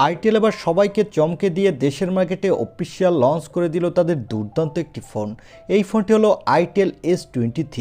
Itel এবার সবাইকে চমকে দিয়ে দেশের মার্কেটে অফিসিয়াল লঞ্চ করে দিল তাদের দুর্দান্ত একটি ফোন। এই ফোনটি হলো আইটেল S23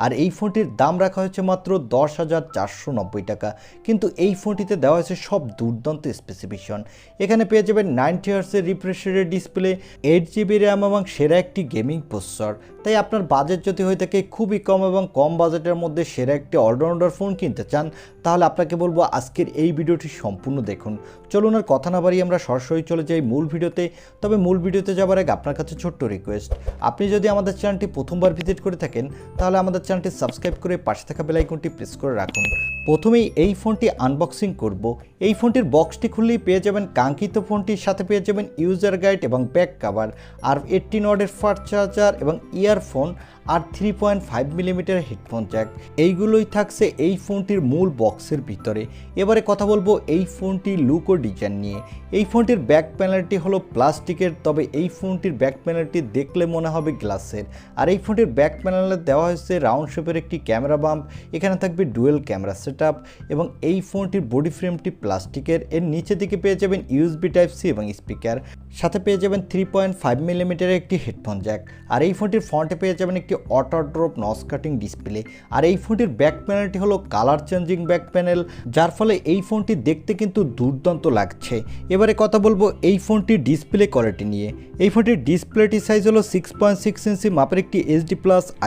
আর এই ফোনটির দাম রাখা হয়েছে মাত্র 10,490 টাকা। কিন্তু এই ফোনটিতে দেওয়া হয়েছে সব দুর্দান্ত স্পেসিফিকেশন। এখানে পেয়ে যাবেন 90 হার্টজের রিফ্রেশ রেটের ডিসপ্লে, 8GB র্যাম এবং সেরা একটি গেমিং প্রসেসর। তাই আপনার বাজেট যদি হয়ে থাকে খুবই কম এবং কম বাজেটের মধ্যে সেরা একটি অলরাউন্ডার ফোন কিনতে চান, তাহলে আপনাকে বলবো আজকের এই ভিডিওটি সম্পূর্ণ দেখুন। চলুন আর কথা না বাড়িয়ে আমরা সরাসরি চলে যাই মূল ভিডিওতে। তবে মূল ভিডিওতে যাবার আগে আপনার কাছে ছোট্ট রিকোয়েস্ট, আপনি যদি আমাদের চ্যানেলটি প্রথমবার ভিজিট করে থাকেন তাহলে আমাদের চ্যানেলটি সাবস্ক্রাইব করে পাশে থাকা বেল আইকনটি প্রেস করে রাখুন। প্রথমেই এই ফোনটি আনবক্সিং করব। এই ফোনটির বক্সটি খুললেই পেয়ে যাবেন কাঙ্ক্ষিত ফোনটির সাথে পেয়ে যাবেন ইউজার গাইড এবং ব্যাক কভার, আর 18 ওয়াটের ফাস্ট চার্জার এবং ইয়ারফোন আর 3.5 মিলিমিটার হেডফোন জ্যাক। এইগুলোই থাকছে এই ফোনটির মূল বক্সের ভিতরে। এবারে কথা বলবো এই ফোনটির লুক ও ডিজাইন নিয়ে। এই ফোনটির ব্যাক প্যানেলটি হলো প্লাস্টিকের, তবে এই ফোনটির ব্যাক প্যানেলটি দেখলে মনে হবে গ্লাসের। আর এই ফোনটির ব্যাক প্যানেলে দেওয়া হয়েছে রাউন্ড শেপের একটি ক্যামেরা বাম্প। এখানে থাকবে ডুয়েল ক্যামেরা সেটআপ এবং এই ফোনটির বডি ফ্রেমটি প্লাস্টিকের। এর নিচের দিকে পেয়ে যাবেন USB টাইপ-C এবং স্পিকার, সাথে পেয়ে যাবেন 3.5 মিলিমিটারের একটি হেডফোন জ্যাক। আর এই ফোনটির ফ্রন্টে পেয়ে যাবেন একটি auto drop notch cutting display. আর এই ফোনটির ব্যাক প্যানেলটি হলো কালার চেঞ্জিং ব্যাক প্যানেল, যার ফলে এই ফোনটি দেখতে কিন্তু দুর্দান্ত লাগছে। এবারে কথা বলবো এই ফোনটির ডিসপ্লে কোয়ালিটি নিয়ে। এই ফোনটির ডিসপ্লেটি সাইজ হলো 6.6 ইঞ্চি মাপের একটি HD+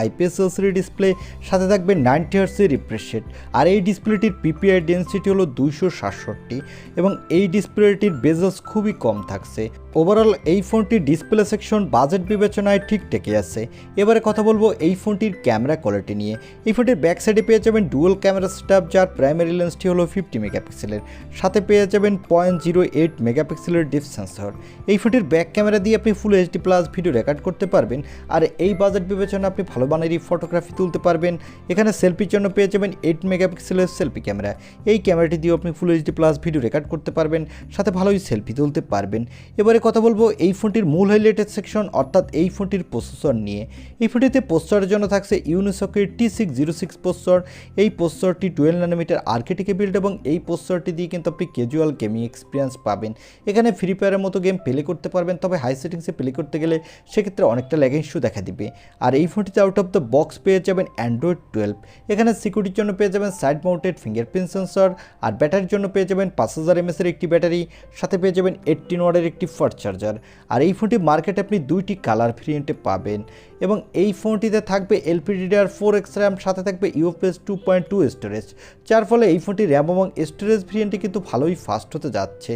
IPS LCD ডিসপ্লে, সাথে থাকবে 90 হার্টজের রিফ্রেশ রেট। আর এই ডিসপ্লেটির PPI ডেনসিটি হলো 267 এবং এই ডিসপ্লেটির বেজেলস খুবই কম থাকছে। ওভারঅল এই ফোনটির ডিসপ্লে সেকশন বাজেট বিবেচনায় ঠিকঠাকই আছে। এবারে কথা বলবো এই ফোনটির ক্যামেরা কোয়ালিটি নিয়ে। এই ফোনটির ব্যাক সাইডে পেয়ে যাবেন ডুয়াল ক্যামেরা সেটআপ, যার প্রাইমারি লেন্সটি হলো 50 মেগাপিক্সেলের, সাথে পেয়ে যাবেন 0.08 মেগাপিক্সেলের ডিপ সেন্সর। এই ফোনটির ব্যাক ক্যামেরা দিয়ে আপনি ফুল HD+ ভিডিও রেকর্ড করতে পারবেন। আর এই বাজেট বিবেচনায় আপনি ভালো মানেরই ফটোগ্রাফি তুলতে পারবেন। এখানে সেলফির জন্য পেয়ে যাবেন 8 মেগাপিক্সেলের সেলফি ক্যামেরা। এই ক্যামেরাটি দিয়ে আপনি ফুল HD+ ভিডিও রেকর্ড করতে পারবেন, সাথে ভালোই সেলফি তুলতে পারবেন। এবারে কথা বলবো এই ফোনটির মূল হাইলাইটেড সেকশন অর্থাৎ এই ফোনটির প্রসেসর নিয়ে। এই ফোনটিতে প্রসেসরের জন্য থাকছে ইউনিসকের T606 প্রসেসর। এই প্রসেসরটি 12 ন্যানোমিটার আর্কিটেকে বিল্ড এবং এই প্রসেসরটি দিয়ে কিন্তু আপনি ক্যাজুয়াল গেমিং এক্সপিরিয়েন্স পাবেন। এখানে ফ্রি ফায়ারের মতো গেম প্লে করতে পারবেন, তবে হাই সেটিংসে প্লে করতে গেলে সেক্ষেত্রে অনেকটা ল্যাগ ইস্যু দেখা দিবে। আর এই ফোনটিতে আউট অফ দ্য বক্স পেয়ে যাবেন Android 12। এখানে সিকিউরিটির জন্য পেয়ে যাবেন সাইড মাউন্টেড ফিঙ্গারপ্রিন্ট সেন্সর, আর ব্যাটারির জন্য পেয়ে যাবেন 5000 mAh এর একটি ব্যাটারি, সাথে পেয়ে যাবেন 18 ওয়াটের একটি ফাস্ট চার্জার। আর এই ফোনটি মার্কেটে আপনি দুইটি কালার ভেরিয়েন্টে পাবেন এবং এই ফোনটিতে থাকবে LPDDR4X র্যাম, সাথে থাকবে UFS 2.2 স্টোরেজ, যার ফলে এই ফোনটি র্যাম এবং স্টোরেজ ভেরিয়েন্টে কিন্তু ভালোই ফাস্ট হতে যাচ্ছে।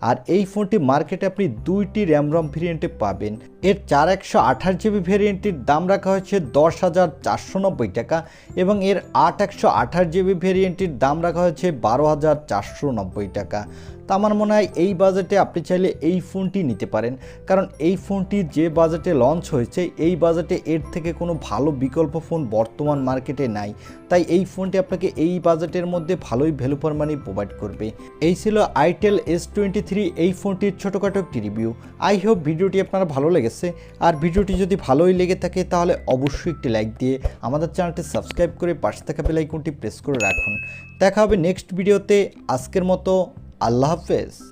আর এই ফোনটি মার্কেটে আপনি দুইটি র্যাম রম ভেরিয়েন্টে পাবেন। এর 4128GB ভেরিয়েন্টটির দাম রাখা হয়েছে 10,490 টাকা এবং এর 8128GB ভেরিয়েন্টটির দাম রাখা হয়েছে 12,490 টাকা। তা আমার মনে হয় এই বাজেটে আপনি চাইলে এই ফোনটি নিতে পারেন, কারণ এই ফোনটি যে বাজেটে লঞ্চ হয়েছে এই বাজেটে এর থেকে কোনো ভালো বিকল্প ফোন বর্তমান মার্কেটে নাই। তাই এই ফোনটি আপনাকে এই বাজেটের মধ্যে ভালোই ভ্যালু ফর মানি প্রোভাইড করবে। এই ছিল আইটেল S23 এই ফোনটির ছোটোখাটো একটি রিভিউ। আই হোপ ভিডিওটি আপনারা ভালো লেগেছে। আর ভিডিওটি যদি ভালোই লেগে থাকে তাহলে অবশ্যই একটি লাইক দিয়ে আমাদের চ্যানেলটি সাবস্ক্রাইব করে পাশে থাকা বেল আইকনটি প্রেস করে রাখুন। দেখা হবে নেক্সট ভিডিওতে। আজকের মতো আল্লাহ হাফেজ।